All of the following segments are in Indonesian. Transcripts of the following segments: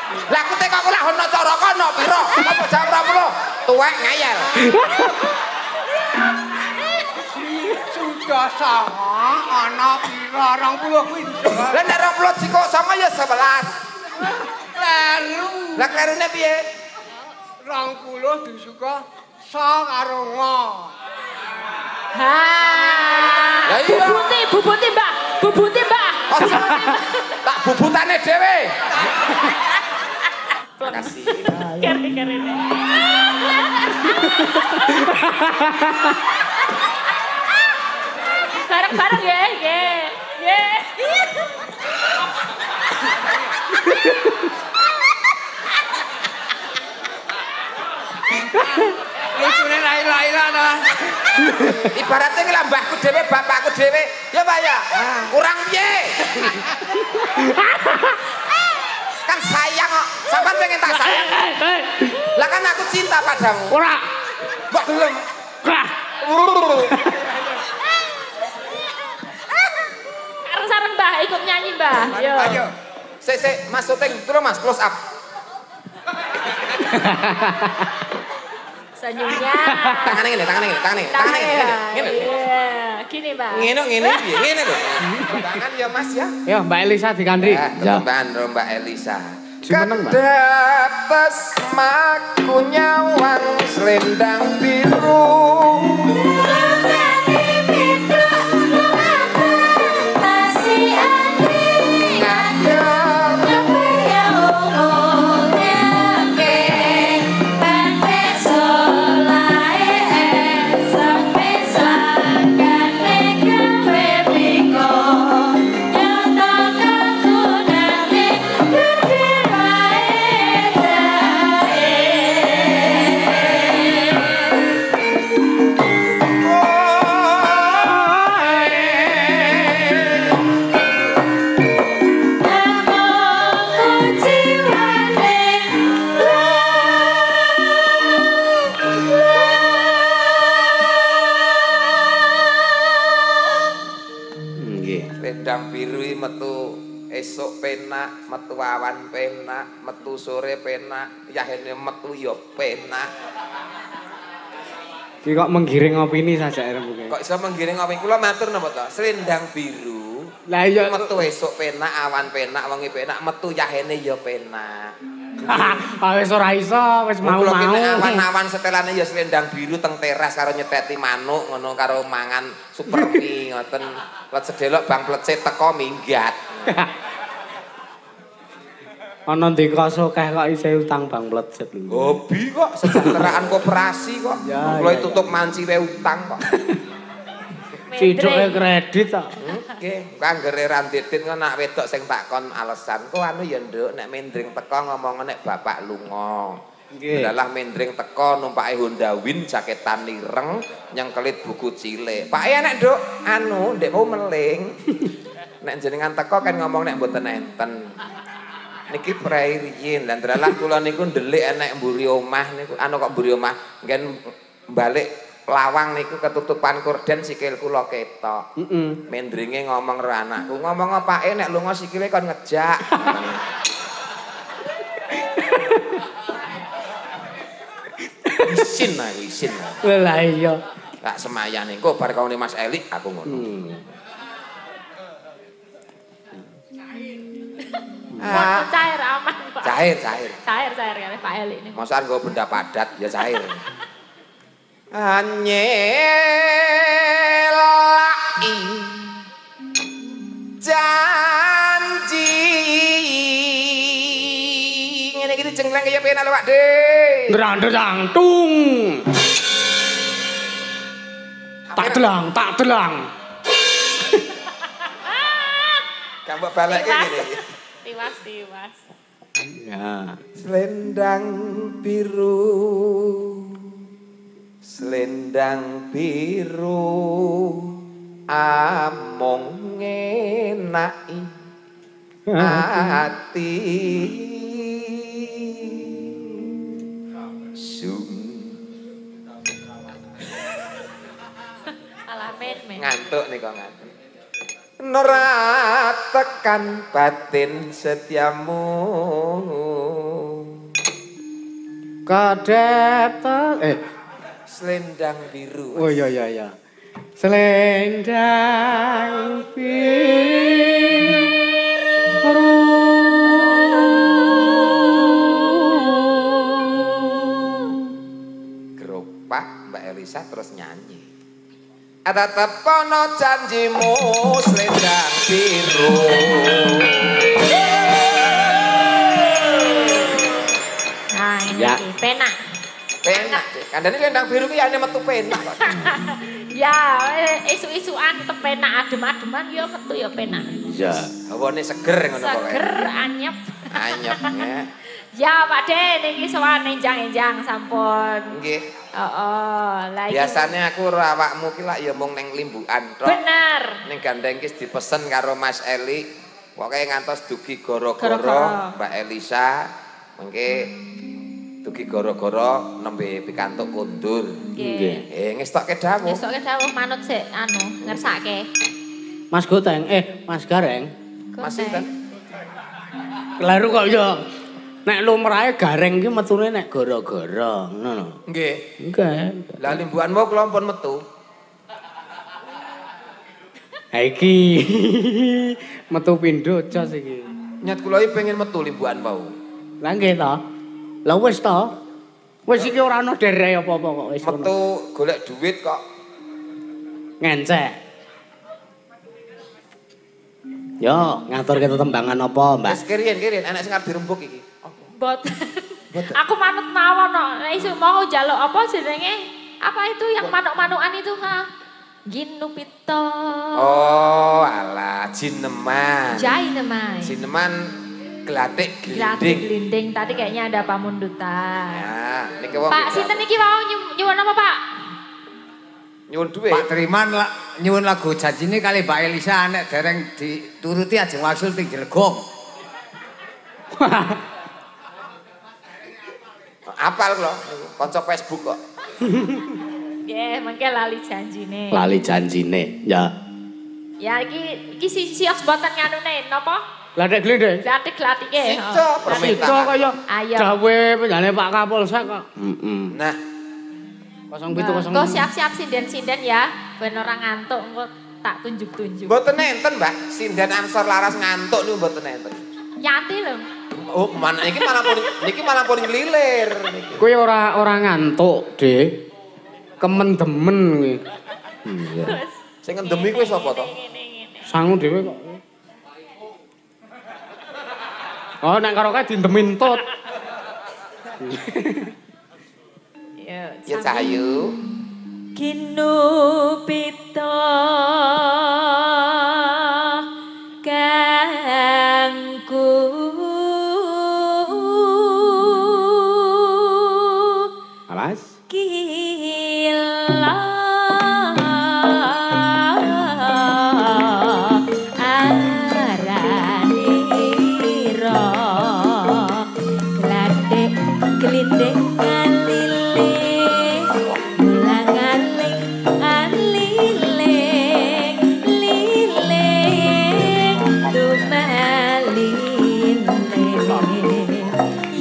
Lah aku teko aku lak ono cara kono piro? Apa jam 20? Tuwek ngayal. Sudah sama ana piro 20 kuwi. Lah nek 20 sikok sama ya 11. Kleru. Lah klerune piye? 20 disuka sa karo ngo. Ha. Lah iya. Bubuti, Mbak. Bubuti, Mbak. Tak bubutane dhewe. Makasih. Keren-keren. Bareng-bareng ya, ye. Lucune laila ta. Ibaratnya ki mbahku dhewe, bapakku dhewe, ya Pak ya. Kurang piye? Kan sayang kok. Sampeyan pengen tak sayang. Lah kan aku cinta padamu. Ora. Mbok gelem. Ora. Sareng Mbah, ikut nyanyi Mbah. Yo. Ayo. Sik, Mas syuting dulu Mas, close up. Senyumnya. Tangannya ngene. Ngene. Iya, gini Mbak. Ngene piye? Ngene lho. Tangan ya Mas ya. Ya, Mbak Elisa dikandri. Ya, Mbak Elisa. Jumeneng, Mbak. Kedates maku nyawang selendang biru. Selendang biru metu esuk penak, metu awan penak, metu sore penak, yahene metu ya penak. Ki kok menggiring opini saja mungkin. Kok iso menggiring opini kula matur napa to? Selendang biru. Lah iya metu esuk penak, awan penak, wengi penak, metu yahene ya penak. Wis ora iso, wis mau-mau. Awan-awan setelane ya selendang biru teng teras karo nyeteti manuk ngono karo mangan super mie ngoten. Let sedelok Bang Plecet teko minggat. Ana ndika sokeh kok isih utang Bang Plecet lho. Hobi kok sejahteraan koperasi kok. Kula tutup manci wae utang kok. Ciduke kredit kok. Nggih, kanggere randitin kok nak wedok sing takon alasan. Kok anu ya Nduk, nek mendring teko ngomong nek bapak lunga. Nggih. Dalah mendring teko numpake Honda Win jaketan ireng nyengkelit buku cilik. Pak ya nek Nduk, anu ndek mau meling. Nek jenengan teko kan ngomong nek mboten enten. Niki prei riyin lan dalah kula niku ndelik enek mburi omah niku anu kok mburi omah nggen balik lawang niku ketutupan korden sikil kula ketok. Mendringe ngomong karo anakku, ngomong apake nek lunga sikile kon ngejak. Isin. Lah iya. Tak semayane engko bar kaune Mas Elik aku ngono. Cair aman, Pak. Cair. Cair kali Pak Elik ini. Mosok nggo benda padat ya cair. Anyelai janji ngene iki jengleng kaya penak lho Pak De. Ngrandang-tung. Tak delang. Kambok balekke ngene iki. Tiwas. Ya. Selendang biru amung ngenaki ati Alamin men. ngantuk nih kok ngantuk Nora tekan batin setiamu Kedep selendang biru. Oh iya. Selendang biru Geropak Mbak Elisa terus nyanyi. Ada tepono janjimu selendang biru. Nah, ini Ya. penak. Penak, kandane selendang biru ki ane metu penak kok. Ya, isu-isuan tepenak adem-ademan ya metu ya penak. Ya. Hawane seger ngono pokoke. Seger anyep. Anyep ya. Ya, Pak De niki sowan enjang-enjang sampun. Nggih. Heeh, lah iki. Biasane aku karo awakmu ki lak ya mung ning limbukan tok. Bener. Ning gandeng ki dipesen karo Mas Eli. Pokoke ngantos dugi Goro-goro. goro-goro Mbak Elisa mengke dugi goro-goro nembe pikantuk kondur. Nggih. Ngestokke dawuh. Esoke dawuh manut sik ngersake. Mas Goteng, Mas Gareng. Mas sinten? Kelaru kok ya. Nek lumrahe gareng ki metune nek gara-gara, ngono. Nggih. Enggak. Lah limbukan mau kula pun metu. Ha iki metu pindho jos iki. Nyat kula iki pengen metu limbukan mau. Lah nggih to. Lah wis to. Wis iki ora ana derek apa-apa kok wis. Metu golek duit kok. Ngencek. Yo, ngatur ketembangan apa, Mbak? Wis kirin enek sing arep dirembuk iki. Boten. Aku manut mawon no. Nek isu mau njaluk apa jenenge? Apa itu yang manuk-manukan itu, ha? Ginupito. Oh, alah jineman. Jaineman. Jineman glatik Glatik glinding. glinding. Tadi kayaknya ada pamundutan. Ya, niki wong. Pak, sinten niki mau nyuwun apa, Pak? Nyuwun duit. Pak Triman nyuwun lagu janjine kali Mbak Elisa nek dereng dituruti ajeng wasul ting Jelegong. Apal kula kanca Facebook kok. Nggih, mengke lali janjine. Lali janjine, ya. Ya iki sios boten nganune napa? Glatik glinding. Glatik-glatike. Sico permintaan. Sido kaya Ayo. dawe penjane Pak Kapolsek kok. Heeh. Nah, 0705. Kau siap-siap sinden-sinden ya, ben ora ngantuk engko tak tunjuk-tunjuk. mboten enten, Mbak. Sinden Ansor laras ngantuk niku mboten enten. Nyati lho. Oh, mana iki malah pun ngelilir niki. Kowe ora ngantuk, Dik. Kemen-demen kowe. Iya. Sing ngendemi kuwi sapa to? Sangu dhewe kok. Oh, nek karo kae dindemin tut. Ya Cahayu. Kinupita kangku Alas. kila aranira glatik glinding ngaliling ulangaling aliling liling tumaliling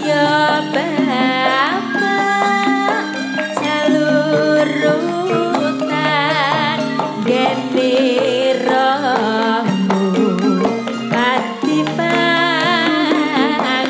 ya bapak salurutan genderamu pati panggan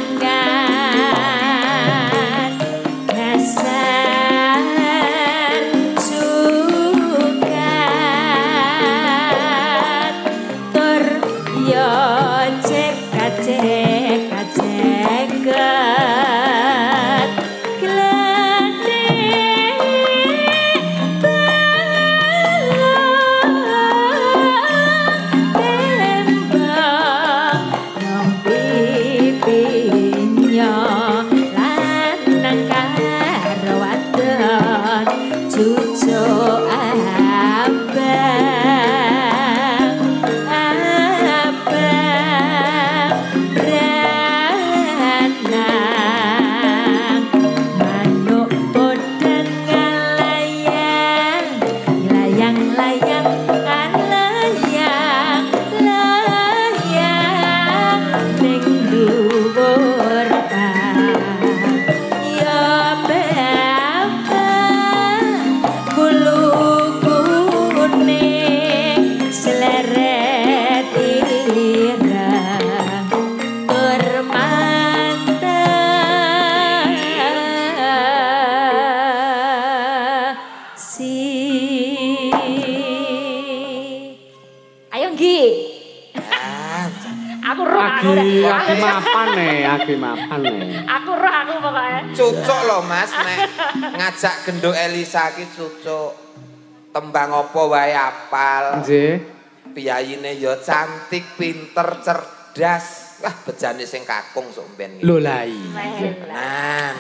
Agi mapan nih. Aku roh aku pokoknya. Cucuk lho Mas, nek ngajak genduk Elisa ki cucuk. Tembang apa wae apal. Nggih. Piyayine ya cantik, pinter, cerdas. Wah, bejane sing kakung sok mben. Lho lah iya. Nah.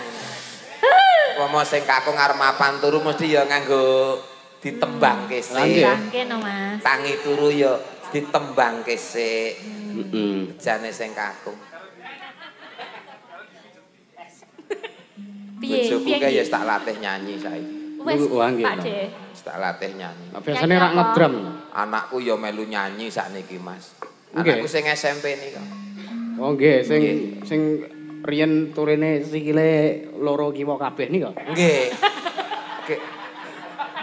Wong sing kakung arep mapan turu mesti ya nganggo ditembangke sik. Tembangke no Mas. Tangi turu ya ditembangke sik. Heeh. Bejane sing kakung. Piye? Bojoku ki ya tak latih nyanyi saiki. Wes, Wah, nggih, Pak Pak. De. Tak latih nyanyi. Biasane rak ngedrum. Anakku ya melu nyanyi sakniki, Mas. Nggih. Anakku sing SMP niki. Oh nggih, sing riyen turine sikile loro kiwa kabeh nika. Nggih. Nggih.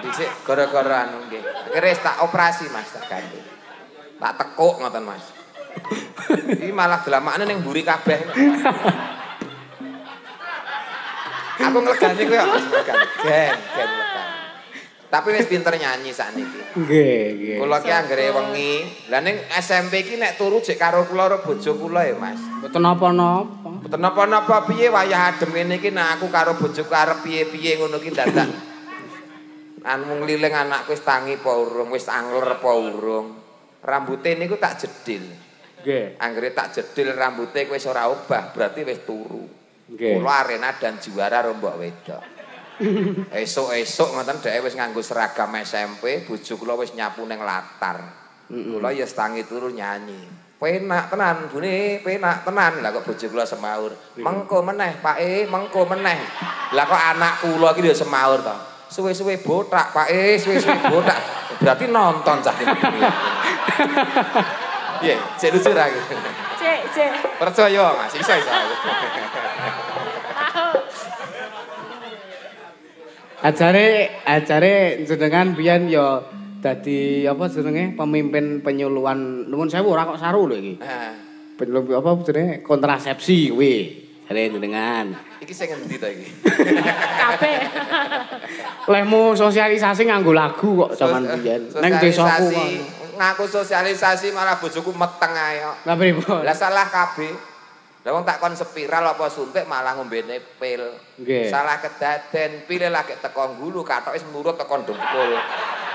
Dhisik gara-gara anu nggih. Akhire tak operasi, Mas, tak ganti. Tak tekuk ngoten, Mas. Iki malah delamakne ning mburi kabeh. Aku nglegani kowe ya, Mas, nglegani. Gen legani. Tapi wis pinter nyanyi sakniki. Nggih, nggih. Kula ki anggere wengi, lah ning SMP ki nek turu jek karo kula karo bojo kula ya, Mas. Mboten napa-napa. Mboten napa-napa piye wayah adem ngene iki nek aku karo bojoku arep piye-piye ngono ki dadak. Anu ngliling anakku wis tangi apa urung, wis angler apa urung. Rambute niku tak jedil. Nggih. Anggere tak jedil rambute wis ora obah, berarti wis turu. Nggih. Kula arena dan juara rombok wedok. Esuk-esuk ngoten dhek wis nganggo seragam SMP, bojo kula wis nyapu ning latar. Kula ya tangi turu nyanyi. Penak tenan, Bune, penak tenan. Lah kok bojo kula semaur, "Mengko meneh, Pak mengko meneh." Lah kok anak kula iki ya semaur to. Suwe-suwe botak, Pak suwe-suwe botak. Berarti nonton cah iki. Piye, cek lucu ra iki. Cek. Percaya, Mas, iso. Ajare jenengan biyen ya dadi apa jenenge pemimpin penyuluhan nuwun sewu ora kok saru lho iki. Heeh. Penyuluh apa jenenge kontrasepsi kuwi. Jare jenengan. Iki sing ngendi to iki? Kabeh. Lehmu sosialisasi nganggo lagu kok zaman biyen. Ning desaku kok. Ngaku sosialisasi malah bojoku meteng ae kok. Lah pripun? Lah salah kabeh. Lah wong tak kon spiral apa suntik malah ngombene pil. Nggih. Salah kedaden, pile lagi teko ngulu katoke wis murut teko dengkul.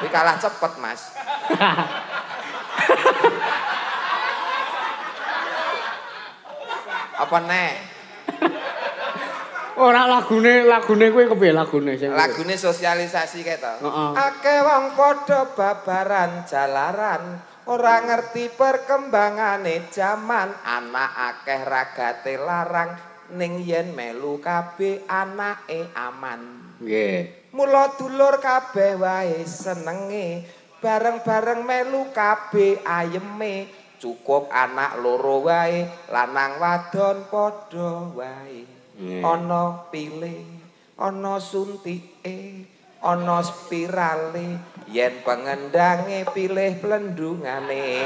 Iki kalah cepet, Mas. Apa neh? Ora lagune kuwi kepiye lagune sing Lagune sosialisasi kae to. Heeh. Akeh wong padha babaran jalaran, ora ngerti perkembangane jaman, anak akeh ragate larang, ning yen melu kabeh anake aman. Nggih. Mula dulur kabeh wae senenge, bareng-bareng melu kabeh ayeme, cukup anak loro wae, lanang wadon padha wae. Ana pile, ana suntike, ana spirale, yen pengendange pilih plendungane.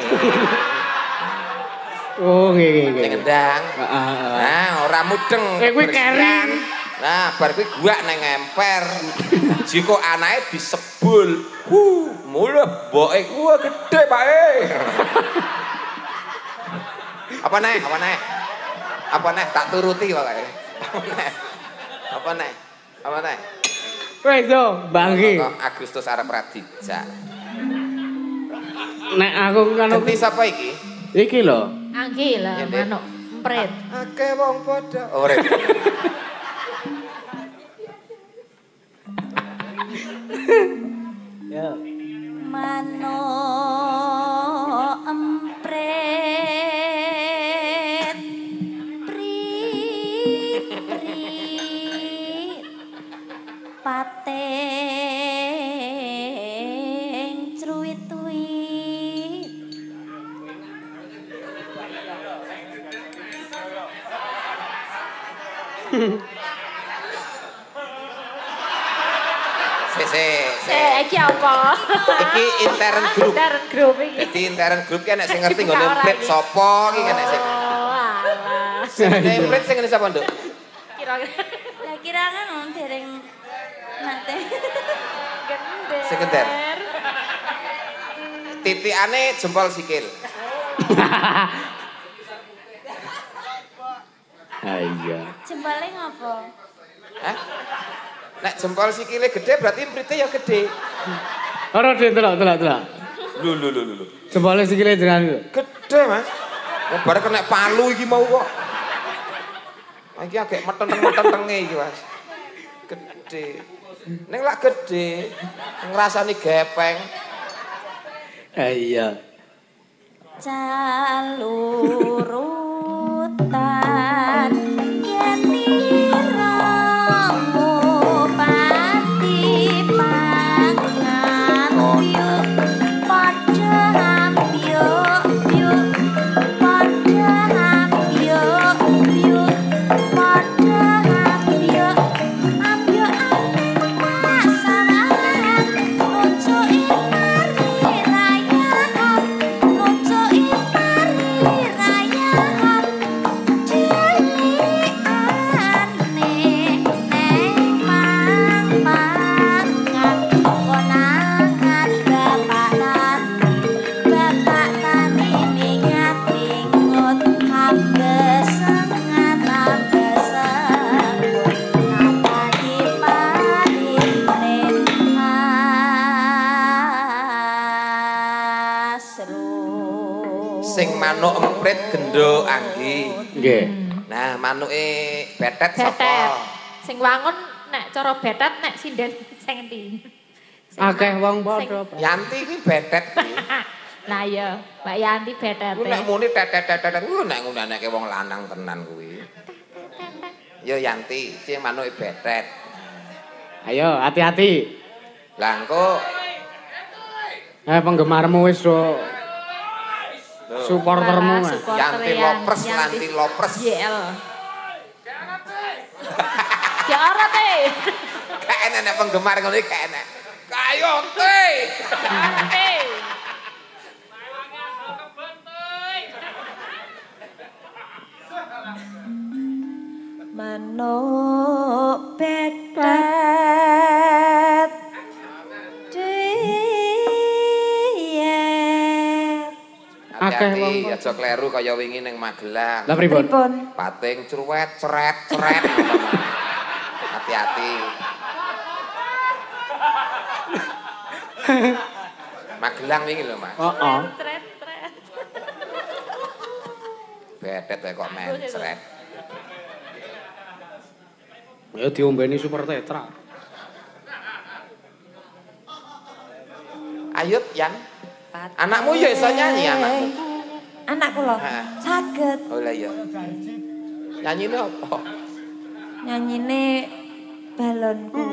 Oh nggih nggih. Ngendang. Heeh. Nah, ora mudeng. Kuwi kering. Nah, bar kuwi guak nang emper. Jiko anake disebul. Mulah mboke kuwi gedhe, Pak. Apa neh? Apa neh? Tak turuti pokoke. Apa neh? Wes do, Bangki. Kok Agustus arep radijak. Nek aku kan Genti sapa iki? iki lho. Anggi lah Ya, Dek. manuk empret. Akeh wong padha. Ora. Ya. Manuk empret prit pating cruwit-wit Iki apa? Iki intern group. Intern group iki. Jadi intern group ki nek sing ngerti nggone emprit sapa iki nek sing. Oh, alah. Sing emprit sing ngene sapa, Nduk? Kira-kira lah kira kan dereng nate gender. Sing gender. Titikane jempol sikil. Ha iya. Jempole ngopo? Hah? Nek jempol sikile gede berarti mrite ya gede. Ora delok. Lho. Jempole sikile jenengan. Gede, Mas. Wong bare kena palu iki mau kok. Iki agek meteng-metenge iki, Mas. Gede. Ning lak gede, ngrasani gepeng. Ha iya. Calurutan yeniramu pati pangan yuk padha ambyuk yuk padha ambyuk yuk padha ambyuk ambyuk pasaran nucuki mari rayahan nucuki mari rayahan cilikane neng mang-mangan konangan bapak tani mingat mingut ambesengat napati paring asru Sing manuk emprit gendho anggi. Nggih. Nah, manuke betet Betet. sapa? Sing wangun nek cara betet nek sinden sing endi? Sing Akeh wong sing- padha. Yanti iki betet iki. Lah ya, Mbak Yanti betet. Ku nek muni tetet-tetet ku nek ngunanake wong lanang tenan kuwi. Ya Yanti, sing manuke betet. Ayo hati-hati. Lah engko Penggemarmu wis do supportermu. Yanti Lopres, Lanti Lopres. YL. Ya ora te. Gak enak nek penggemar ngono iki gak enak. Kayote. Te. manuk betet diyet Hati-hati aja kleru kaya wingi ning Magelang. Lah pripun? pripun Pating cruwet ceret. Hati-hati. Magelang wingi lho, Mas. Heeh. Tret. Betet wae kok men ceret. Ya diombeni super tetra. Ayut Yan. Anakmu ya iso nyanyi anakmu. Anakku lho Heeh. saged Oh lah iya. Nyanyine apa? nyanyine balonku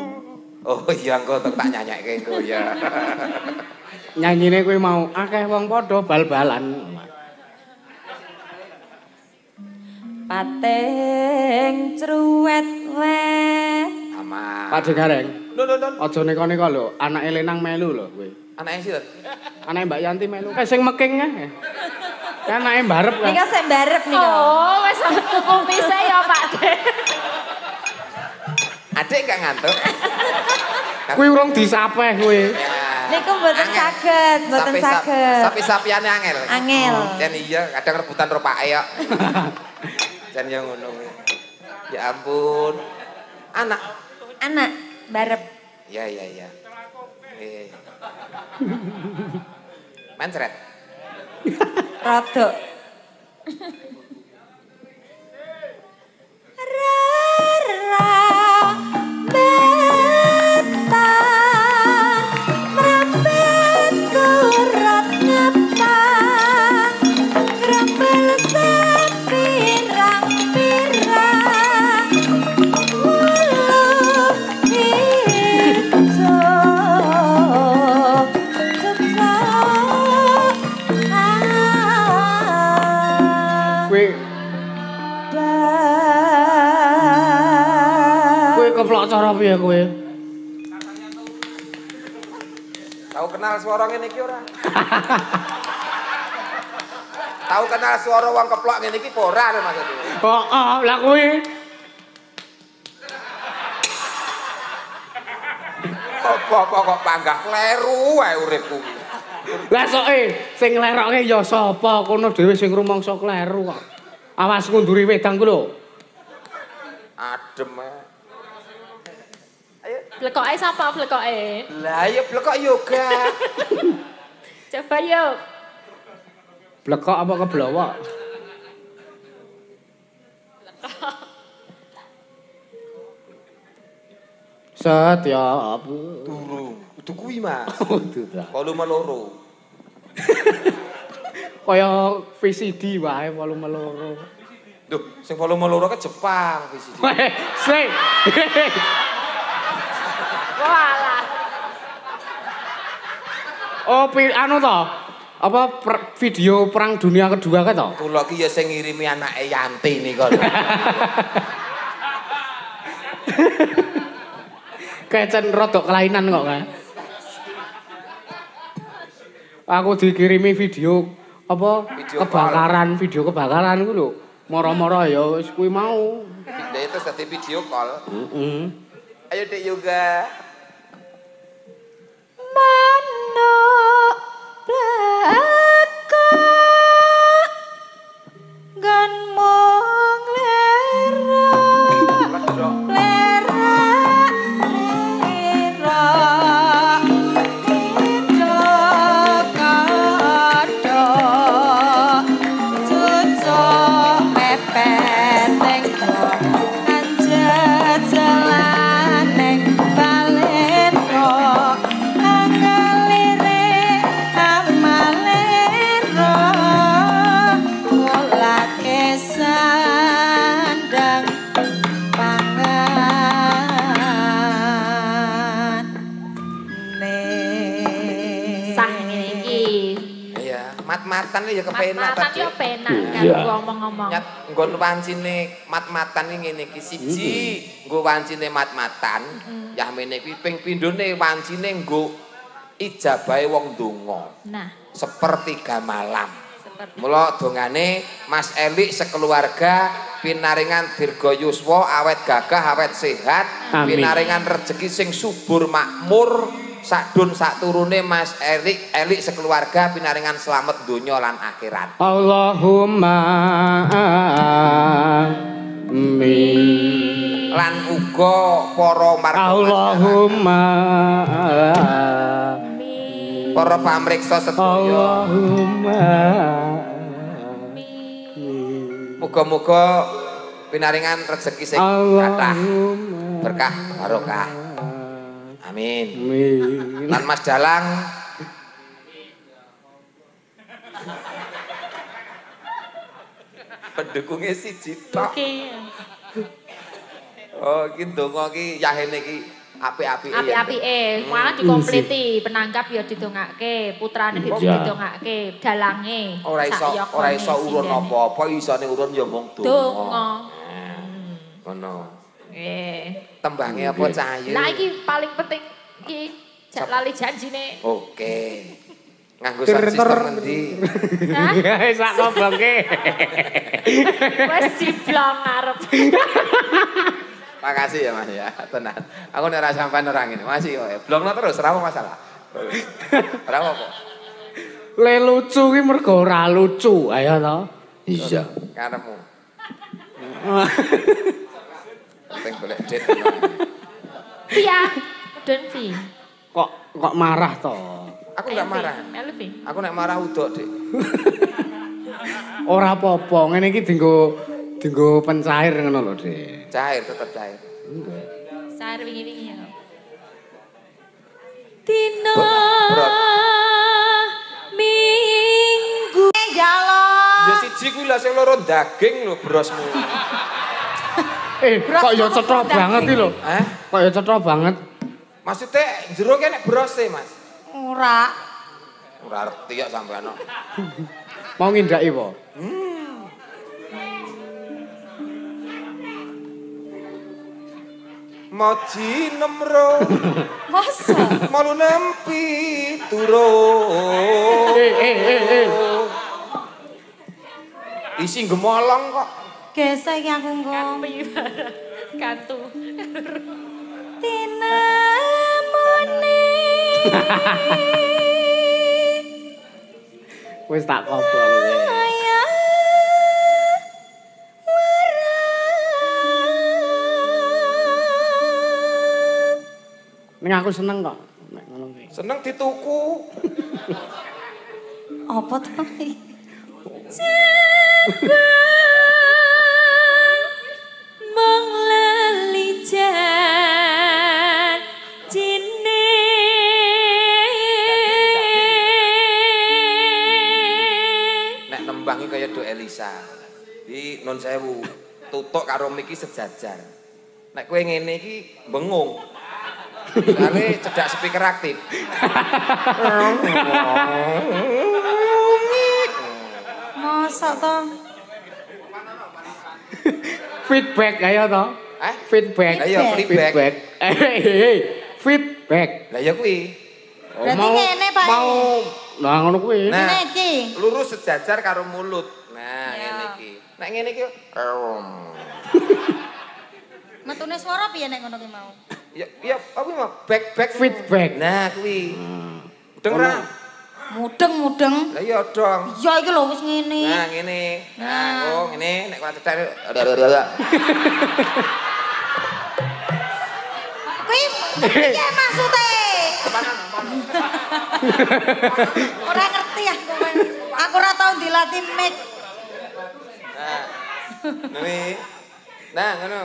Oh iya engko tak nyanyekke engko ya. Nyanyine kuwi mau akeh wong padha bal-balan. pating cruwet wet Aman. Pak Gareng, Lho. aja neka-neka lho, anake Lenang melu lho kowe. Anake sinten? Anake Mbak Yanti melu. Kae sing meking ae. Kan anake mbarep kan. nika sik mbarep nika Oh, wis kumpise ya, Pak De. Adik gak ngantuk? Kuwi urung disapeh kowe. Ya. niku mboten saged mboten saged Sapi-sapiane angel. angel Jan iya kadang rebutan ropake kok. Jan yo ngono. Ya ampun. Anak. anak barep Ya. Mencret. rodok rara betan mrambet turut ngepang grembel sepirang-pirang wulu ijo Kowe keplok cara piye kowe? Tahu kenal suara ngene iki ora? Tahu kenal suara wong keplok ngene iki apa ora maksudku? Heeh, lah kowe Apa kok panggah kleru wae uripku. lah soke sing nglerokke ya sapa kono dhewe sing rumangsa kleru kok. Awas ngunduri wedang ku lho. Adem. Ayo. Blekoke sapa blekoke? Lah ya blekok yoga. Coba yuk. Blekok apa keblowok? Setya apa? Durung. Kudu kuwi, Mas. Kudu ta. Volume loro. Kaya VCD wae volume loro. Duh, sing volume loro ke Jepang VCD. Sing. Walah. Oh, anu to. Apa video perang dunia kedua ka to? Kula ki ya sing ngirimi anake Yanti nika. Kecen rodok kelainan kok kan. Aku dikirimi video apa video kebakaran ku lho. Moro-moro ya wis kuwi mau. Dia itu tadi video call. Heeh. Ayo Dek Yoga. Manuk bleko nggon mung lera lera lera hidup kado cucuk pepet tenggo anjet selaneng balero angalire amalero ngolake sandang pangan Sah ngene iki. Iya, mat-matan ya kepenak Matan yo penak kan Iya. ngomong-ngomong. Nyat nggon wancine mat-matan iki ngene iki siji, nggo wancine mat-matan, yamene kuwi ping pindhone wancine nggo ijabahe wong donga. Nah, Sepertiga malam. seperti Mula dongane Mas Elik sekeluarga pinaringan dirga yuswa awet gagah awet sehat, Amin. pinaringan rejeki sing subur makmur sadun saturune Mas Elik sekeluarga pinaringan slamet donya lan akhirat. Allahumma amin. Lan uga para marga Allahumma para pamriksa sedaya. Allahumma Muga-muga pinaringan rezeki sing kathah Allahumma berkah barokah. Amin. amin. Lan Mas Dalang pendukungnya siji tok. oke. Oh, iki ndonga iki yahene iki apik-apike. Api-apike, malah dikompleti, penangkap ya didongake, putrane Iya. didongake, dalange. Ora iso urun apa-apa, isane urun ya mung donga. Donga. Ngono. Tembange apa Cahayu? Lah iki paling penting iki jak lali janjine. Oke. Nganggo sound system endi? Hah? Sak ngobongke. Wes diblong ngarep. Makasih ya Mas ya, tenan. Aku nek ora sampean ora ngene. Masih kok. Blongno terus ora apa masalah. Ora apa. Le lucu ki mergo ora lucu, ayo to. Iya. Karepmu. Penting golek dit. Iya, Den Vi. Kok marah to? Aku enggak marah. Melu Vi. Aku nek marah udok, Dik. Ora apa-apa, ngene iki dienggo pencair ngono lho, Dik. Cair, tetep cair. Sair wingi-wingi ya. Dina Berat. minggu jalon Ya siji kuwi lha sing loro daging lho brosmu. Kok ya cetha banget iki lho. Hah? Kok ya cetha banget. Maksudnya jero ki nek brose, Mas. ora Ora arti ya sampean. Mau ngindaki apa? Moji nemro masa malu nempi turun. Isi gemolong kok. gesek aku ngomong kantu. tinamune Wis tak kobong kowe. aya Ning aku seneng kok nek ngono kuwi. Seneng dituku. Apa to? Mong lali janjine Nek nembangi kaya Do Elisa. Iki nun sewu, tutuk karo miki sejajar. Nek kowe ngene iki bengung. Soale cedak speaker aktif. Masa to? Feedback ayo to. Feedback. Lah iya feedback. Feedback. Lah ya kuwi. Berarti ngene, Pak. Mau nah ngono kuwi. Nah, Ngene iki. lurus sejajar karo mulut. Nah, Iya. ngene iki. Nek ngene iki Metune swara piye nek ngono ki mau? ya apa mau back Feedback. Nah, kuwi. Mudeng ra? Mudeng. Lah iya dong. Ya iki lho wis ngene. Nah, ngene. Nah, oh ngene nek kowe cedak. Kuwi piye maksude? Ora ngerti aku. Aku ora tau dilatih mic. Nah. Ngene. Nah, ngono.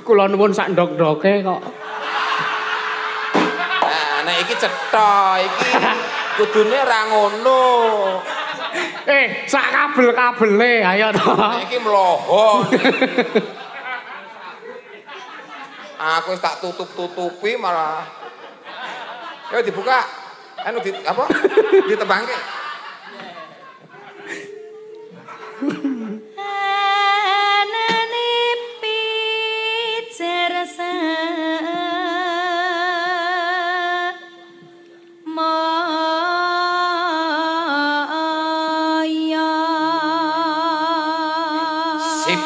Kula nuwun sak ndok-ndoke kok. Nah, nek iki cetha, iki kudune ra ngono. Sak kabel-kabele ayo to. Nek iki mloho. Aku wis tak tutup-tutupi malah. Ayo dibuka. Anu di apa? Ditebangke. anane picersa maya Sip.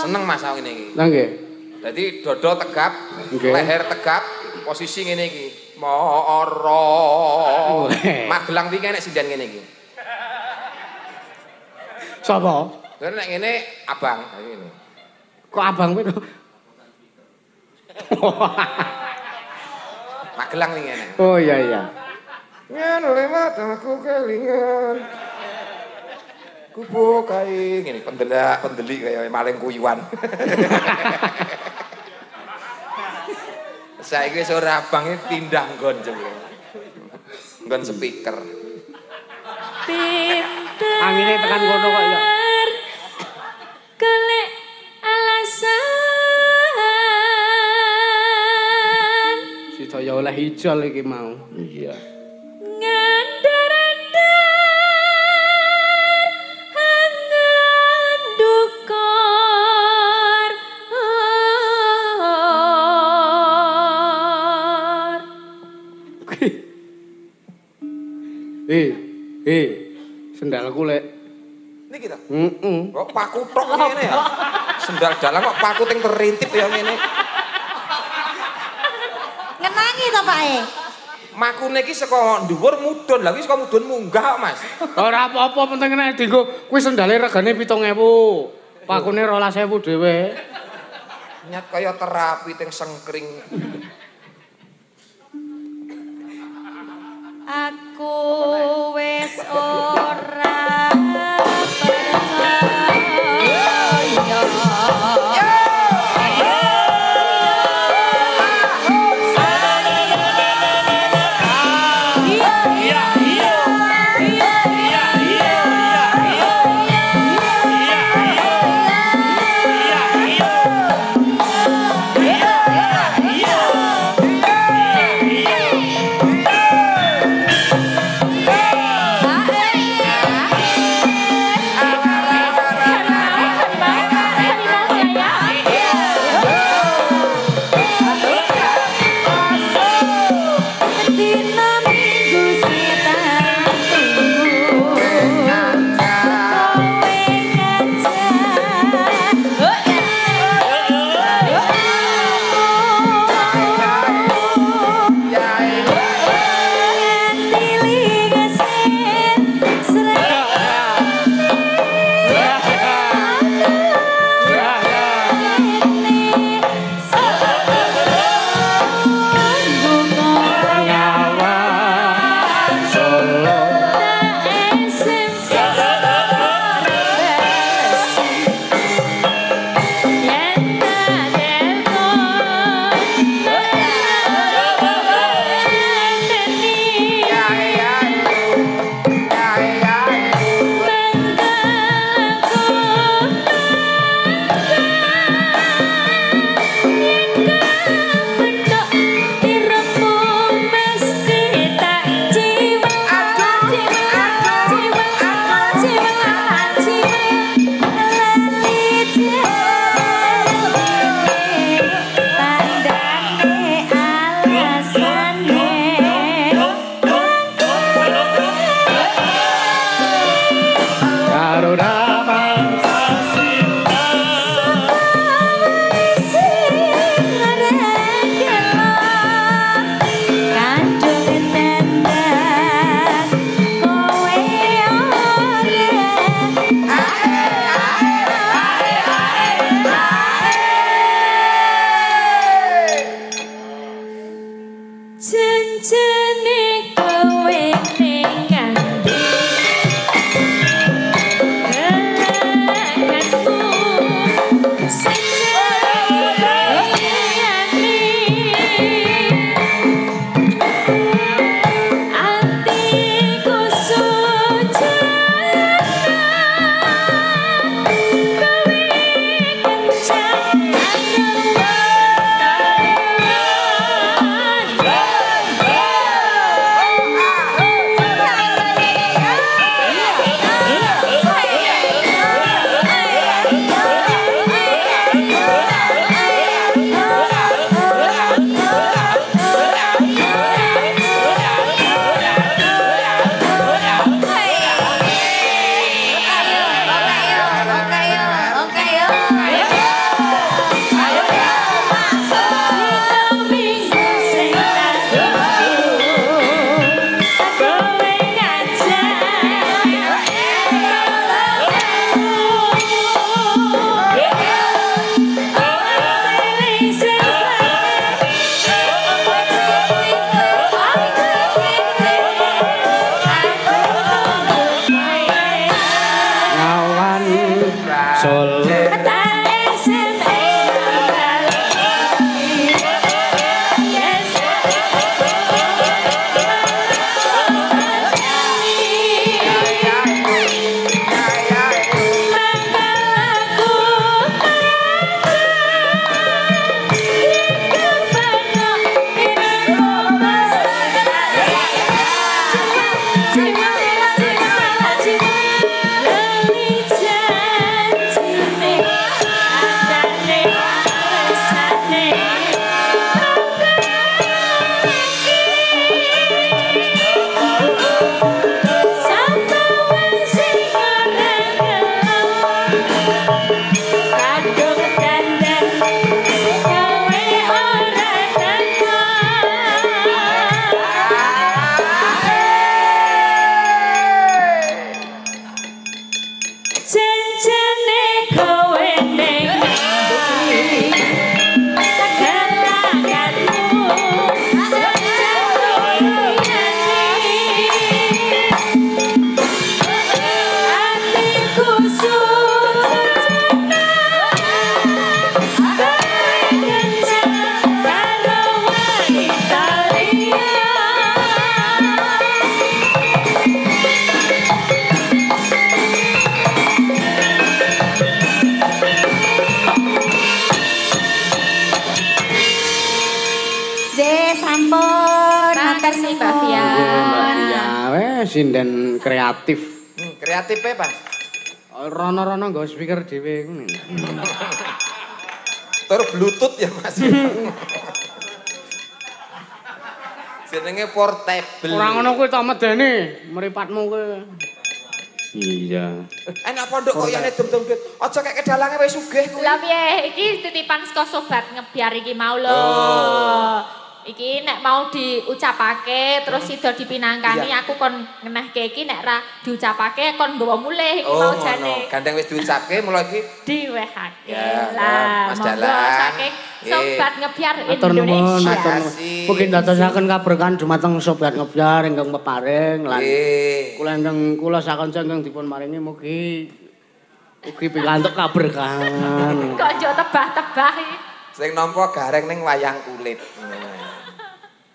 Seneng Mas aku ngene iki. Lah nggih. Dadi dada tegap, Nggih. leher tegap, posisi ngene iki. Moro. Magelang iki nek sindan ngene iki. Sapa? Lah nek ngene abang, ngene. Kok abang kuwi to? Magelang iki ngene. Oh iya iya. Ngen lewat aku kelingan. Kupu kae ngene pendeli kaya maling kuyuan. Saiki wis ora abang pindah nggon jebule. Nggon speaker. pinter Angine tekan kono kok ya. golek alasan Sidaya oleh ijol iki mau. Iya. ngandar-andar hangan dukor Sendalku lek. Niki ta? Heeh. Kok paku tok ngene ya? Sendal dalang kok paku ting terintip ya ngene. Ngenangi to, Pak e? Makune iki saka dhuwur mudhun. Lah iki saka mudhun munggah kok, Mas. Ora apa-apa penting nek dienggo kuwi sendale regane 7.000. Pakune 12.000 dhewe. Nyat kaya terapi ting sengkring. aku wis ora percaya Sinden kreatif. Kreatifnya Pak. Rono-rono nggo speaker dhewe ngono. Tur bluetooth ya Mas. Jenenge portable. Ora ngono kuwi tak medeni, mripatmu kuwi. Iya. Enak pondok kok yane dem-dem. Aja kek kedalange wis sugih kuwi. Lah piye? Iki titipan saka sobat ngebiar iki mau lho. Iki nek mau diucapake terus sida dipinangkani aku kon ngenehke iki nek ra diucapake kon nggawa mulih iki mau jane. Gandeng wis diucapke mula iki diwehake. Ya, lah Mas monggo Dalang. saking sobat ngebiar Matur nuwun, Indonesia. matur nuwun. Mugi ndadosaken kaberkahan dumateng sobat ngebiar ingkang peparing lan kula ingkang kula sakonca ingkang dipun maringi mugi ugi pikantuk kaberkahan. Kok njo tebah-tebah iki. sing nampa gareng ning wayang kulit.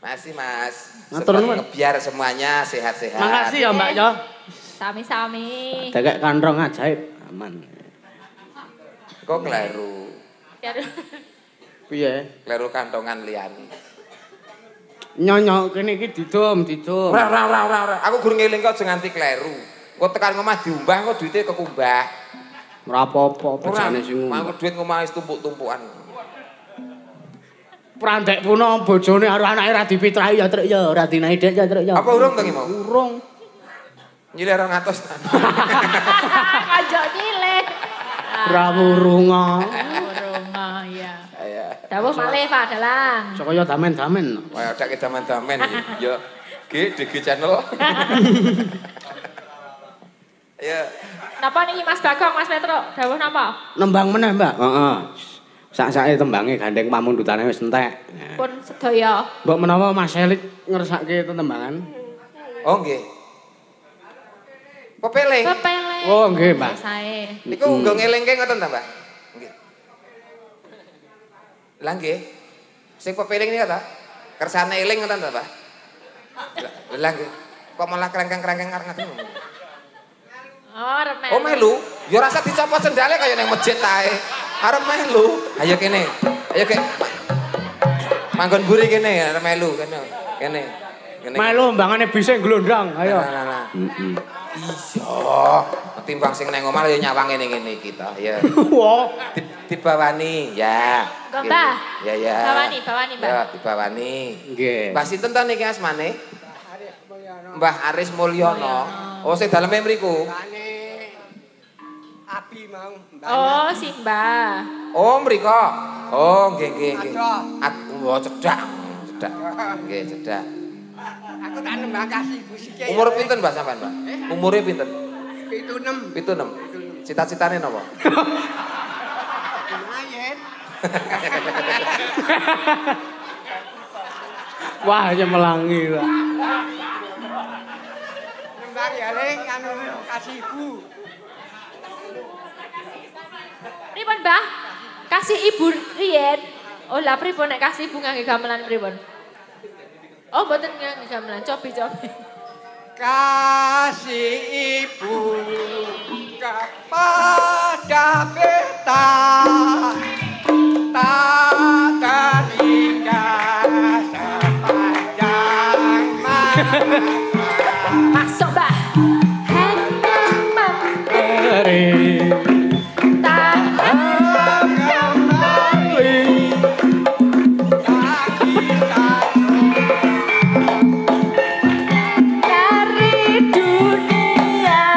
Masih Mas. Matur nuwun. Ngebiar semuanya sehat-sehat. Makasih ya Mbak yo. Sami-sami. Dekek kantong ajaib aman. Kok kleru. Piye? Kleru kantongan liyane. Nyonyok kene iki didum. Ora. Aku gur ngeling kok aja nganti kleru. Kok tekan ngomah diumbah kok duite kekumbah. Ora apa-apa bejane sing Mangko duit ngomah wis tumpuk-tumpukan. Prandek puno bojone karo anake ra dipitrahi ya truk ya, ora dinahi dek ya truk ya. Apa urung to ki mau? Urung. Nyilih 200. Aja nyilih. Ora wurunga. Rumah ya. Ya. Dawuh malih Pak Dalang. Kaya damen-damen. Kaya dak damen-damen ya. DG channel. Ya. Napa niki Mas Bagong, Mas Petro? Dawuh napa? Nembang meneh, Mbak. Heeh. Sak-sake tembange gandeng pamundutane wis entek. Pun sedaya. Mbok menawa Mas Elik ngersake tetembangan. Oh nggih. Pepeling. Kepele. Oh nggih, Mbak. Sae. Niku nggo ngelingke ngoten ta, Mbak? Nggih. Lah nggih. Sing pepeling niku ta? Kersane eling ngoten ta, Pak? Lah nggih. Kok malah krengkeng-krengkeng arep ngaten. Oh, remeh. Oh melu, ya rasa dicopot sendale kaya ning masjid tae. Arep melu. Ayo kene. Ayo kek. Manggon buri kene arep melu kene. Kene. Melu mbangane bisa glondang. Ayo. Nah. Iya. Ketimbang sing nang omah ya nyawange ning ngene kita. Ya. Wah. Dibawani ya. Nggo, Mbah. Ya. Bawani, Mbah. Ya, dibawani. Nggih. Mbah sinten to niki asmane? Mbah Aris Mulyono. Oh, sing daleme mriku. Abi mau. Oh, si Mbah. Oh, mriko. Oh, nggih. Wah, cedak. Nggih, cedak. Aku tak nembang kasih ibu sike. Umur pinten, Mbah sampean, Mbah? Umure pinten? 76. 76. Cita-citane napa? Lumayan. Wah, nyemelangi lah. Nembang ya ling anu kasih ibu. Pripun, Mbah? Kasih ibu riyen. Oh, lah pripun nek kasih ibu ngangge gamelan pripun? Oh, mboten ngangge gamelan, cobi. Kasih ibu kepada kita tak teringat sepanjang masa. Masuk, Mbah. Hanya memberi dari dunia.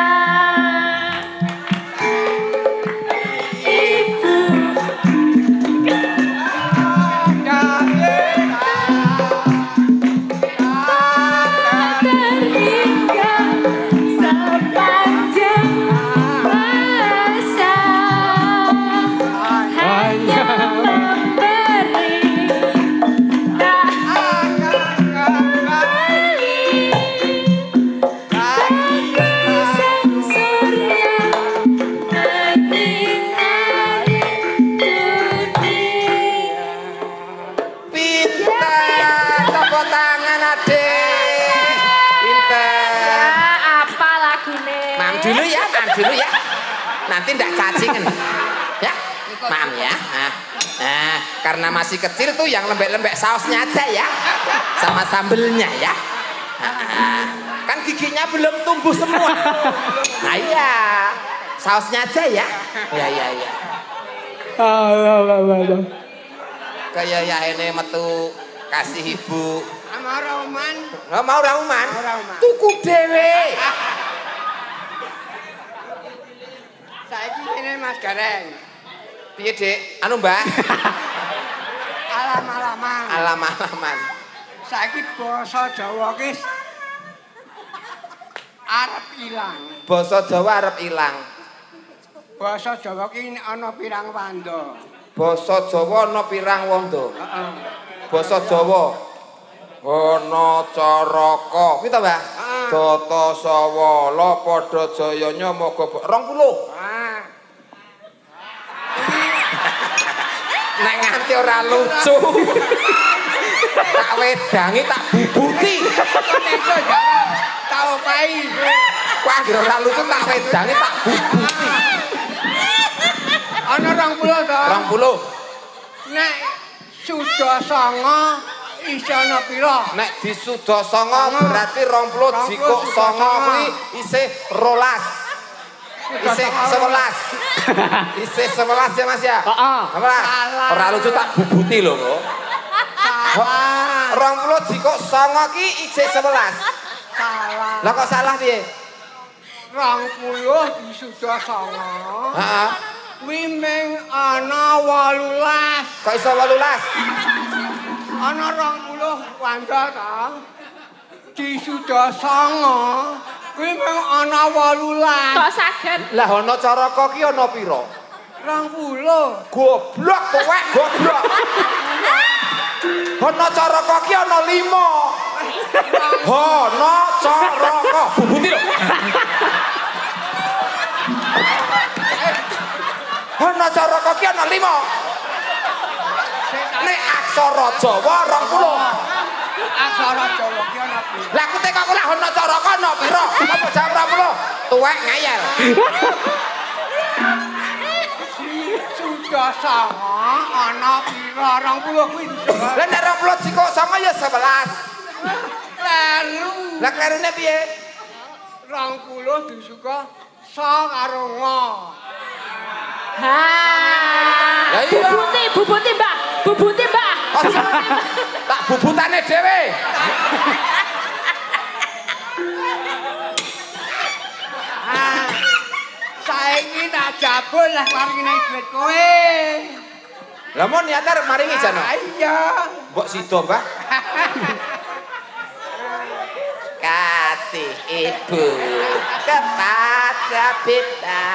Ibu hanya memberi tak akan kembali bagi sang surya menyinari dunia. Pinter, tepuk tangan adik. Pinter. Ya, apa lagune? Mam dulu ya. Nanti ndak cacingan. Ya, mam ya. Nah, karena masih kecil tuh yang lembek-lembek sausnya aja ya. Sama sambelnya ya. Kan giginya belum tumbuh semua. Nah iya, sausnya aja ya. Ya. Kayak ya ini metu kasih ibu. Mau rauman. Tuku dewe. Saiki ini Mas Gareng. Piye, Dik? Anu, Mbak. Alam-alaman. Alam-alaman. Saiki basa Jawa ki arep ilang. Basa Jawa arep ilang. Basa Jawa ki ana pirang wanda. Basa Jawa ana pirang wanda. Heeh. Basa Jawa ana caraka. Kuwi ta, Mbak? Data sawala padha jayanya moga 20. Nek nganti ora lucu. Tak wedangi tak bubuti. Tau pai. Wah, ora lucu tak wedangi tak bubuti. Ana 20 to. 20. Nek Sudasanga isih ana pira? Nek disudasanga berarti 20 jikuk 9 kuwi isih 12. Isih 11. Isih 11 ya Mas ya? Heeh. 11. Ora lucu tak bubuti lho kok. Salah. 20 jikuk 9 ki isih 11. Salah. Lah kok salah piye? 20 Sudasanga. Heeh. Kuwi mung ana 18. Kok iso 18? Ana 20 wanda ta. Di Sudasanga kuwi mung ana 18. Kok saged? Lah ana caraka ki ana pira? 20. Goblok tuwek goblok. Ana caraka ki ana 5. Ana caraka. Bubuti lho. Ana caraka ki ana 5. Nek aksara Jawa 20. Aksara Jawa ki ana pira? Lah aku teko kok ana caraka ana pira? Apa jam 20? Tuwek ngayal. Sudasanga ana pira? 20 kuwi. Lah nek 20 jikuk 9 ya 11. Lalu Lah klerune piye? 20 disuka sa karo ngo. Ha. Lah iya. Bubuti, Mbak. Bubuti, Mbak. Aja. Tak bubutane dhewe. Saiki tak jabul lah maringi duit kowe. Lah mon niate arep maringi jano. Iya. Mbok sida, Mbah. Kasih ibu kepada kita.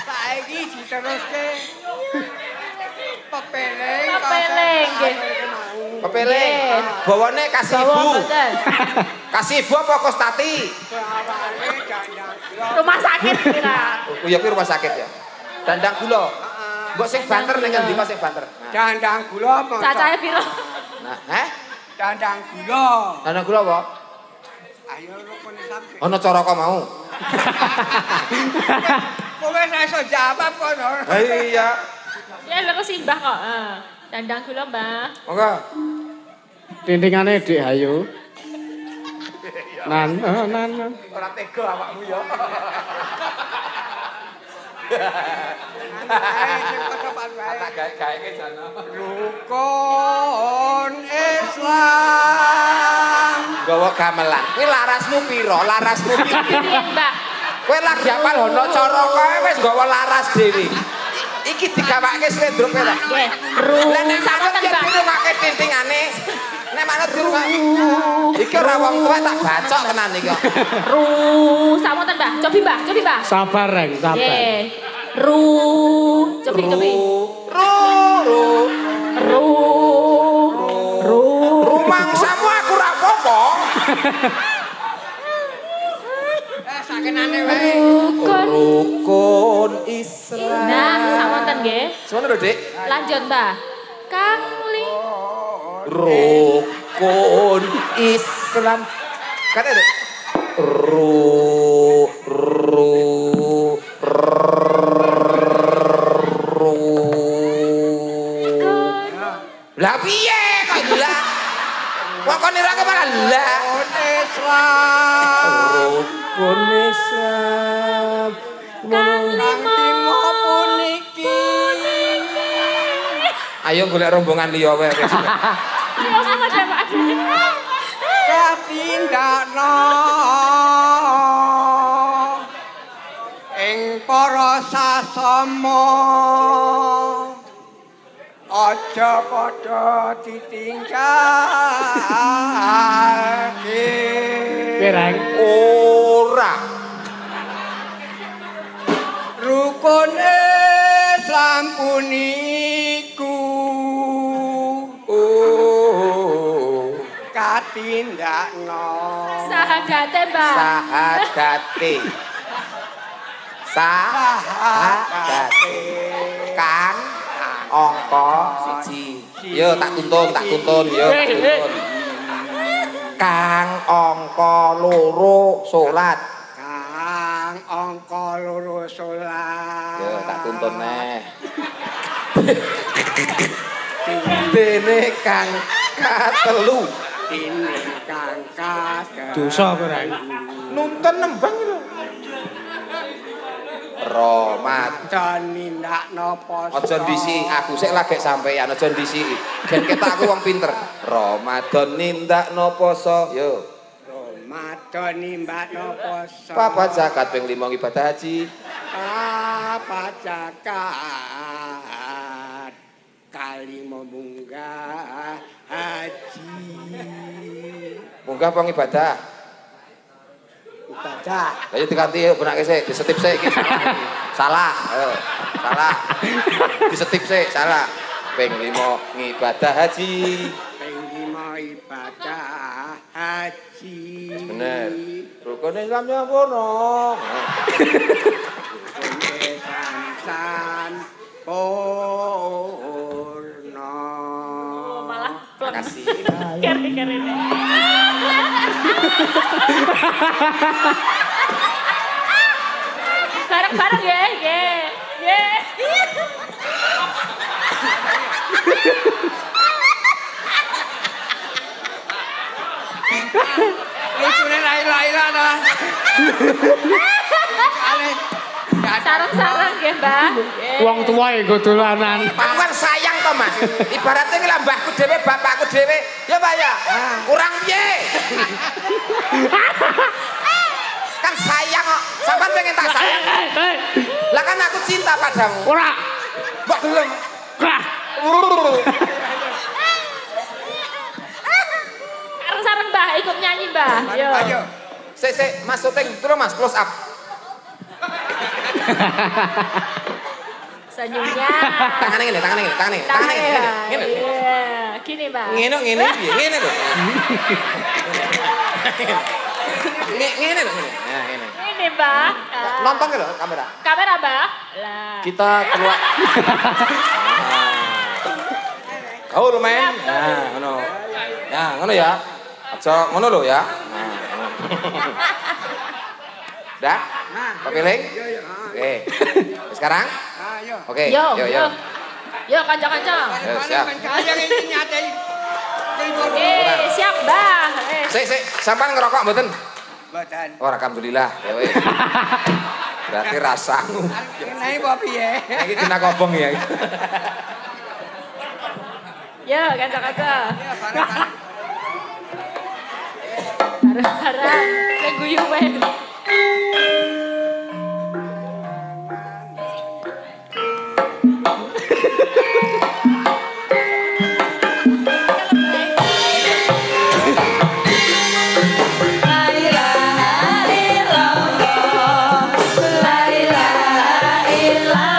Saiki diteruske pepeling. Pepeling, nggih. Pepeling. Bawane kasih Bawa ibu. mboten. Kasih ibu apa Kostati? Rumah sakit kira. Oh iya kuwi rumah sakit ya. Dandang gula. Mbok sing banter ning ngendi kok sing banter? Dandang gula apa? Cacahe piro? Nah, heh? Dandang gula. Dandang gula apa? Ayo rupane sampe. Ana caraka mau. Kowe ora iso jawab kok. Iya. Ya lho simbah kok. Dandang gula, Mbah. Monggo. Tintingane Dik Hayu. Nan. Ora tega awakmu ya. Tak gawe-gawe jana. Rukun Islam. Gawa gamelan. Kuwi larasmu pira? Larasmu pira? Piye, Mbak? Kowe lagi apal ana caraka wis gawa laras dhewe. Iki digawake slendro kowe. Nggih. Lah nek sampeyan yen dirungake tintingane, nek manut dirungake. Iki ora wong tuwek tak bacok tenan iki. Samonten, Mbah. Cobi, Mbah. Sabar, Reng, sabar. Nggih. Cobi. Rumangsamu aku ra apa-apa. Sakenane wae. Rukun Islam. Nah, samonten nggih. Semono lho, Dik. Lanjut, Mbah. Kang Li. Rukun Islam. Kata Dik. Lah piye kok lah? Wong kon nira malah lah. Rukun Islam. Kalimo puniki. Ayo golek rombongan liya wae wis. Yo apa Pak? Katindakno ing para sasama aja padha ditinggalke. Pirang? Ora. Rukun Islam puniku katindakno Sahadate, Mbah. Sahadate. Kang angka 1. Yo tak tuntun yo. Kang angka 2 salat. Kang angka 2 salat. Yo tak tuntun neh. Dene kang katelu. Dene kang katelu. Dosa ora. Nuntun nembang lho. Ramadan nindakno poso. aja ndisi aku sik lagi sampeyan aja ndisi. Ben ketok aku wong pinter. Ramadan nindakno poso. Yo. Ramadan nindakno poso. Papat zakat ping 5 ibadah haji. Papat zakat kali munggah haji. Munggah apa ibadah? Ibadah. Ayo diganti yuk benake sik, disetip sik iki. Salah. Ayo. Salah. Disetip sik, salah. Ping 5 ngibadah haji. Ping 5 ibadah haji. Bener. Rukun Islam ya ngono. Rukun Islam purna. Malah Makasih. kere-kere. Bareng-bareng ya, ye. Lucune laila-laila ta. Sareng-sareng nggih, Mbah. Wong tuwa nggo dolanan. Aku kan sayang to, Mas. Ibaratnya iki lah mbahku dhewe, bapakku dhewe. Ya, Pak ya. Kurang piye? Kan sayang kok. Sampeyan pengen tak sayang. Lah kan aku cinta padamu. Ora. Mbok gelem. Ora. Sareng-sareng, Mbah, ikut nyanyi, Mbah. Yo. Ayo. Sik, Mas syuting dulu, Mas, close up. Senyumnya. Tangan ngene. Ngene. Iya, gini, Mbah. Ngene piye? Ngene lho. Ngene lho, ngene. Nah, ngene. Ini, Mbah. Nonton ke lho kamera. Kamera, Mbah. Lah. Kita keluar. Kau lumayan. Nah, ngono. Ya, ngono ya. Aja ngono lho ya. Nah. Dah? Kepiling? Oke. Sekarang? Ayo. Oke. Yo. Yo. Yo, kanca-kanca. Siap. Kaya ini nyatai. Siap, Mbah. Sik, sampean ngerokok mboten? Mboten. Oh, alhamdulillah. Ya wis. Berarti rasamu. Kenai apa piye? Iki kena kobong ya. Yo, kanca-kanca. Ya bareng-bareng. Bareng-bareng. Nek guyu wae. La ilaha illallah.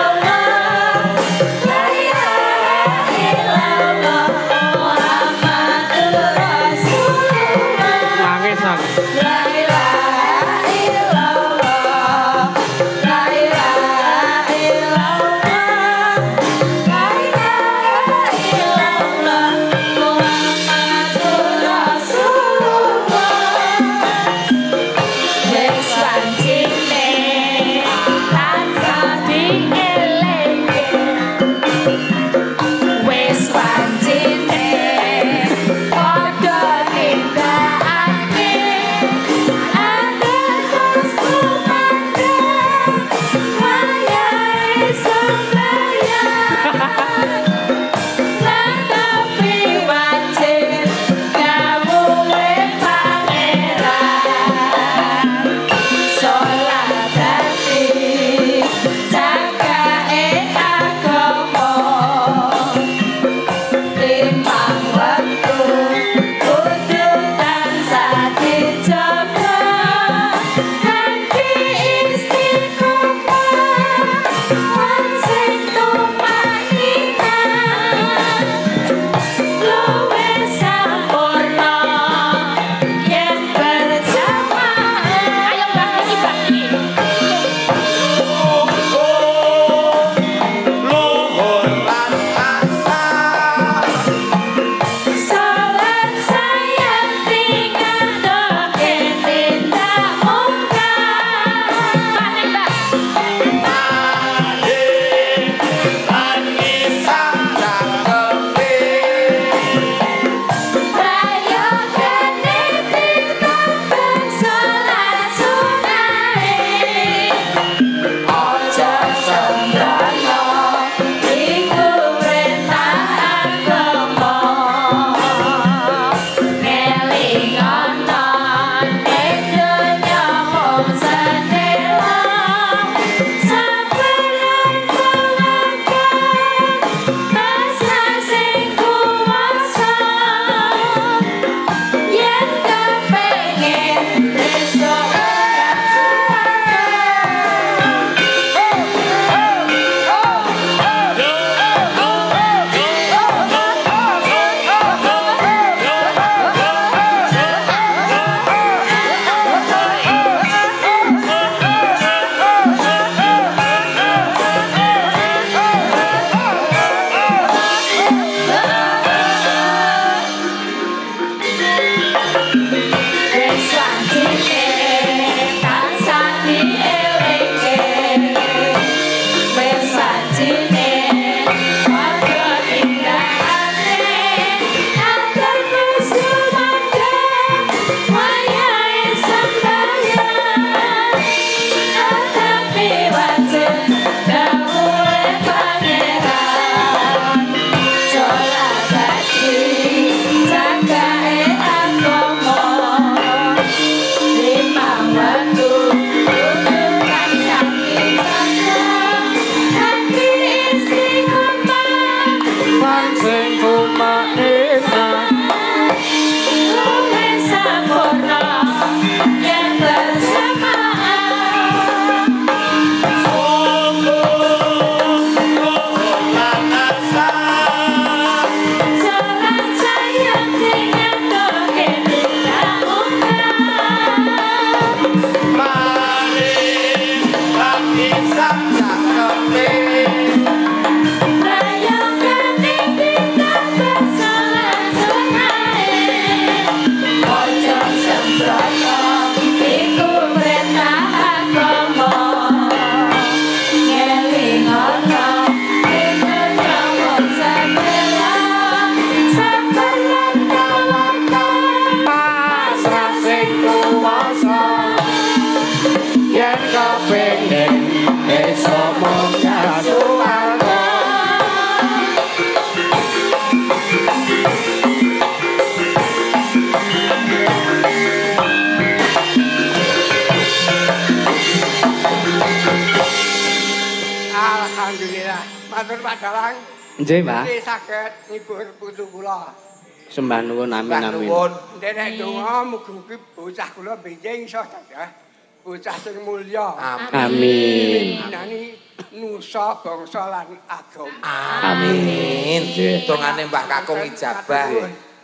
sing tumanina luwih sempurna yen bersamaan jalan sayang dengan toke Alhamdulillah. Matur Pak Dalang. nggih Mbah Iki saged ngibur putu kula. sembah nuwun amin amin Dene donga mugi-mugi bocah kula benjing iso dadah bocah sing mulya. amin Nani nusa bangsa lan agama. Amin. Dongane Mbah Kakung ijabah.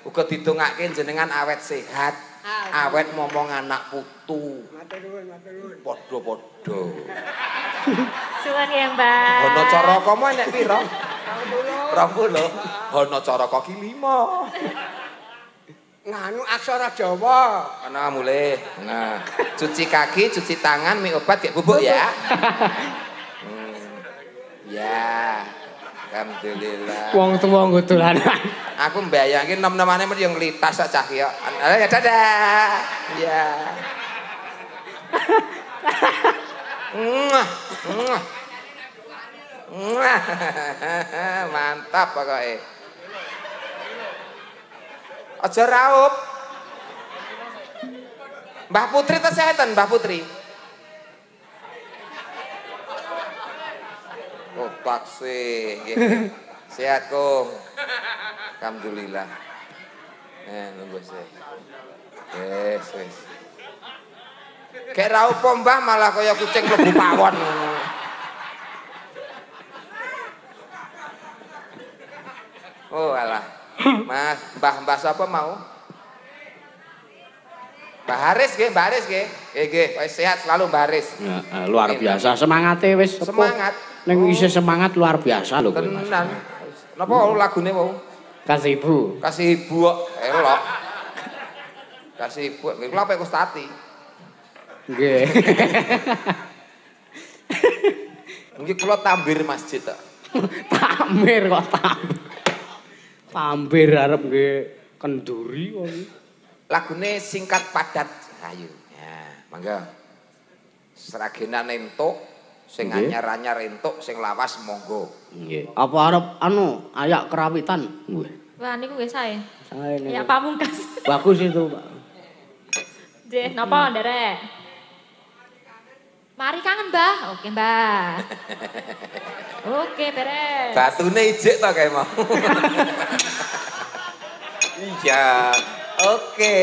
Uga didongake jenengan awet sehat, awet momong anak putu. Matur nuwun, matur nuwun. Padha-padha. Suwun ya, Mbak. Hono caraka mu enek pira? 20. Hono caraka ki 5. Nganu aksara Jawa. Ana mulih. Nah, cuci kaki, cuci tangan, mi obat kayak bubuk ya. Ya. Alhamdulillah. wong tuwa nggo dolanan Aku mbayangke nem-nemane mesti yang ngelitas sak cah ya. Ya dadah. Ya. Mantap pokoknya. Aja raup. Mbah Putri kesehatan, Mbah Putri. Oh, taksi. Sehat, Kong. Alhamdulillah. Nunggu sih. Wes. Kayak raup Mbah malah kaya kucing mlebu pawon. Oh alah. Mas, Mbah sapa mau? Mbah Haris nggih, Mbah Haris nggih. Nggih, sehat selalu Mbah Haris. luar biasa semangate wis Semangat. ning isih semangat luar biasa lho kowe Mas Tenan. Napa lagune mau? kasih ibu Kasih ibu kok elok. Kasih ibu, nggih kula pek Kustati. nggih Mungkin kula tambir masjid kok. Tamir kok Tambir arep nggih kenduri kok. Lagune singkat padat. Ayo. Ya, mangga. Seragenan entuk, sing Nggih. anyar-anyar entuk, sing lawas monggo. Nggih. Apa arep ayak kerawitan? Nggih. Wah, niku nggih sae. Sae niku. Ya pamungkas. Bagus itu, Pak. Nggih, napa nderek? Mari kangen, Mbah. Oke, Mbah. Oke, beres. Batune ijik to kae mau. Iya. Oke,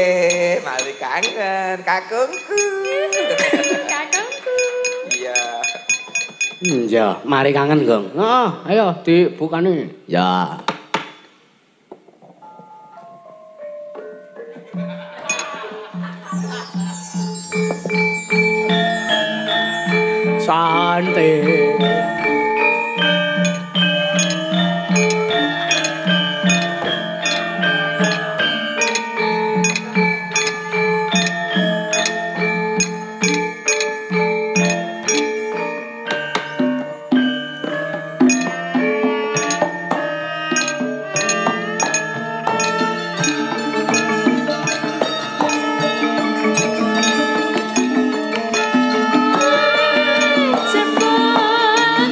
mari kangen kakungku. Kakungku. Iya. Ya, mari kangen, Gong. Ayo dibukani. Ya. Santai. Sepon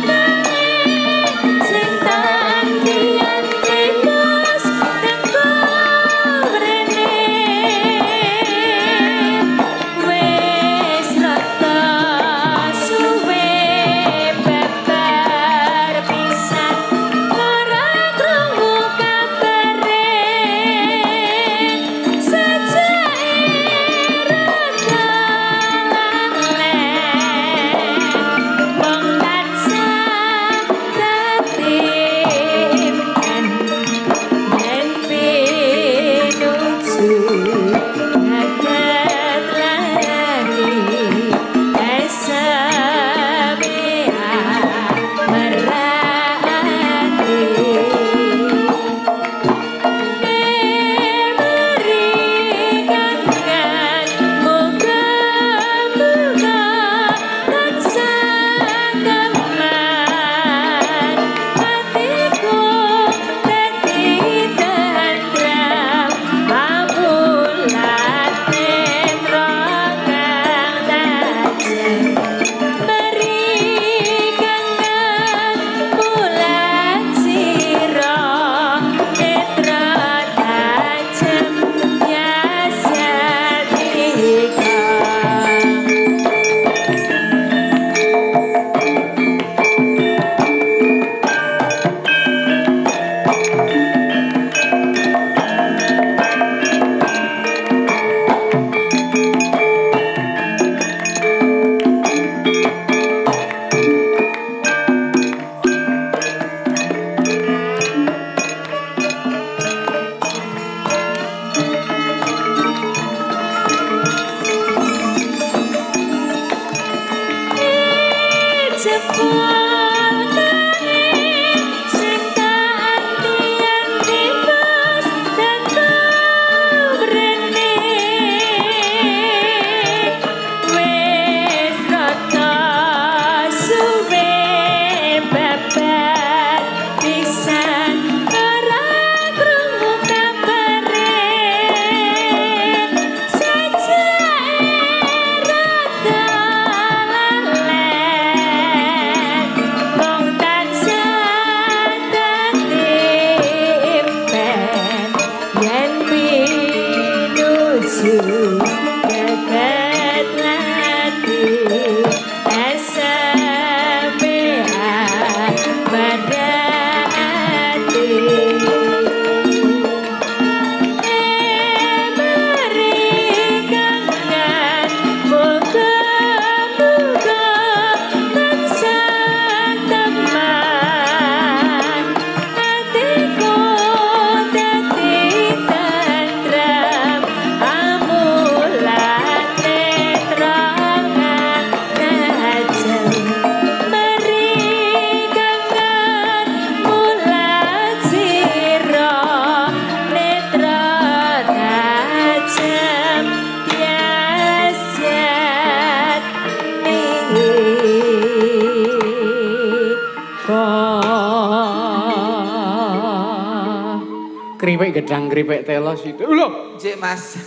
Kripik gedang, kripik telos itu. Lho, Cik Mas.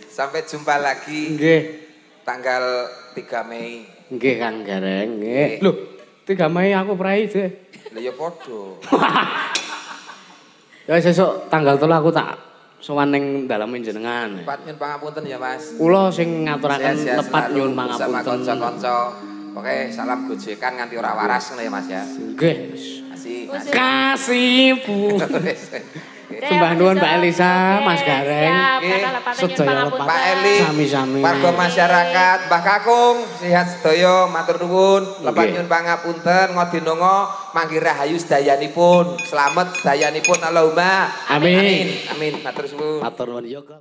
Sampai jumpa lagi. nggih. Tanggal 3 Mei. Nggih Kang Gareng, nggih. Lho, 3 Mei aku prai deh. Lah ya padha. Ya sesuk tanggal 3 aku tak sowan ning daleme jenengan. Lepat nyun pangapunten ya Mas. Kula sing ngaturaken Sehat-sehat lepat selalu nyuwun bersama pangapunten. kanca-kanca. Oke, salam gojekan nganti ora waras ngono ya Mas ya. Nggih. Asih. Kasih Bu. Sembah nuwun Mbak Elisa, Mas Gareng. Siap, Nggih. kata lepatnya nyun Sedaya pangapunten. Pak Eli, Sami-sami. warga masyarakat, Mbah Kakung, sehat sedaya, matur nuwun, lepat Nggih. nyun pangapunten, ngodinonga manggi rahayu sedayanipun, slamet sedayanipun Allahumma. Amin. Amin, matur suwun. Matur nuwun yoga.